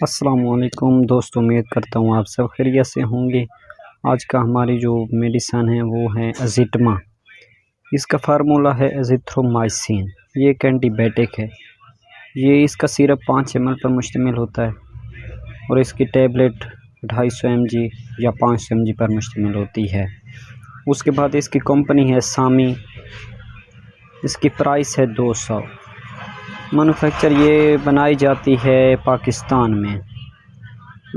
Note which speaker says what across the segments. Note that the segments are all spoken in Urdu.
Speaker 1: السلام علیکم دوستو، امید کرتا ہوں آپ سب خیریت سے ہوں گے۔ آج کا ہماری جو میڈیسن ہے وہ ہے ازیٹما۔ اس کا فارمولا ہے ایزیتھرومائسین۔ یہ ایک اینٹی بائیوٹک ہے۔ یہ اس کا سیرپ 5 ml پر مشتمل ہوتا ہے اور اس کی ٹیبلٹ 250 mg یا 500 mg پر مشتمل ہوتی ہے۔ اس کے بعد اس کی کمپنی ہے سامی۔ اس کی پرائس ہے 200۔ مینوفیکچر یہ بنائی جاتی ہے پاکستان میں۔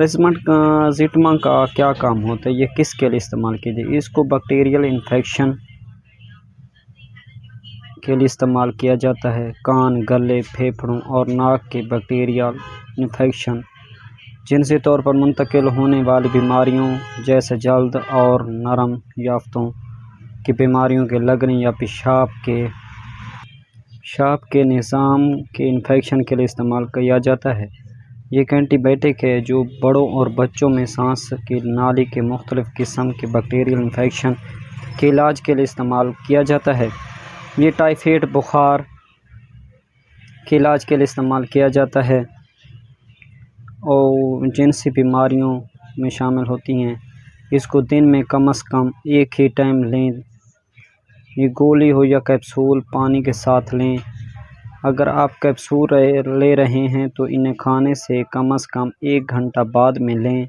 Speaker 1: ازیٹما کا کیا کام ہوتا ہے، یہ کس کے لیے استعمال کی جائے؟ اس کو بیکٹیریل انفیکشن کے لیے استعمال کیا جاتا ہے۔ کان، گلے، پھیپھڑوں اور ناک کے بیکٹیریل انفیکشن، جنسی طور پر منتقل ہونے والی بیماریوں جیسے جلد اور نرم یافتوں کی بیماریوں کے لگنے یا پیشاب کے نظام کے انفیکشن کے لیے استعمال کیا جاتا ہے۔ یہ ایک اینٹی بائیوٹک ہے جو بڑوں اور بچوں میں سانس کی نالی کے مختلف قسم کے بیکٹیریل انفیکشن کے علاج کے لیے استعمال کیا جاتا ہے۔ یہ ٹائیفائڈ بخار کے علاج کے لیے استعمال کیا جاتا ہے اور جنسی بیماریوں میں شامل ہوتی ہیں۔ اس کو دن میں کم از کم ایک ہی ٹائم لیں۔ یہ گولی ہو یا کیپسول پانی کے ساتھ لیں۔ اگر آپ کیپسول لے رہے ہیں تو انہیں کھانے سے کم از کم 1 گھنٹہ بعد میں لیں۔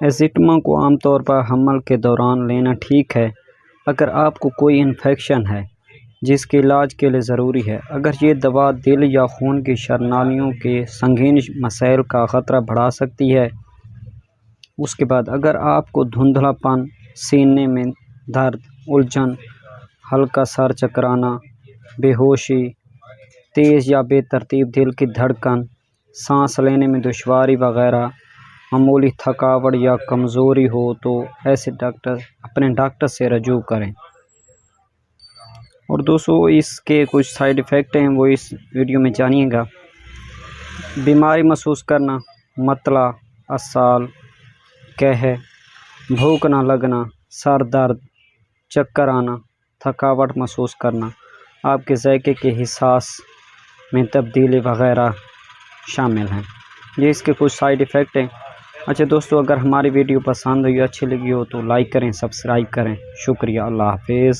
Speaker 1: ازیٹما کو عام طور پر حمل کے دوران لینا ٹھیک ہے اگر آپ کو کوئی انفیکشن ہے جس کے علاج کے لیے ضروری ہے۔ اگر یہ دوا دل یا خون کی نالیوں کے سنگین مسائل کا خطرہ بڑھا سکتی ہے۔ اس کے بعد اگر آپ کو دھندلا پن، سینے میں درد، الجھن، ہلکا سر چکرانا، بے ہوشی، تیز یا بے ترتیب دل کی دھڑکن، سانس لینے میں دشواری وغیرہ، معمولی تھکاوٹ یا کمزوری ہو تو اپنے ڈاکٹر سے رجوع کریں۔ اور دوستو، اس کے کچھ سائیڈ ایفیکٹ ہیں، وہ اس ویڈیو میں جانیے گا۔ بیماری محسوس کرنا، متلا، اسال، قہر، بھوک نہ لگنا، سر درد، چکر آنا، تھکاوٹ محسوس کرنا، آپ کے ذائقے کے احساس میں تبدیلی وغیرہ شامل ہیں۔ یہ اس کے کچھ سائیڈ ایفیکٹ ہیں۔ اچھا دوستو، اگر ہماری ویڈیو پسند ہوئی، اچھی لگی ہو تو لائک کریں، سبسکرائب کریں۔ شکریہ، اللہ حافظ۔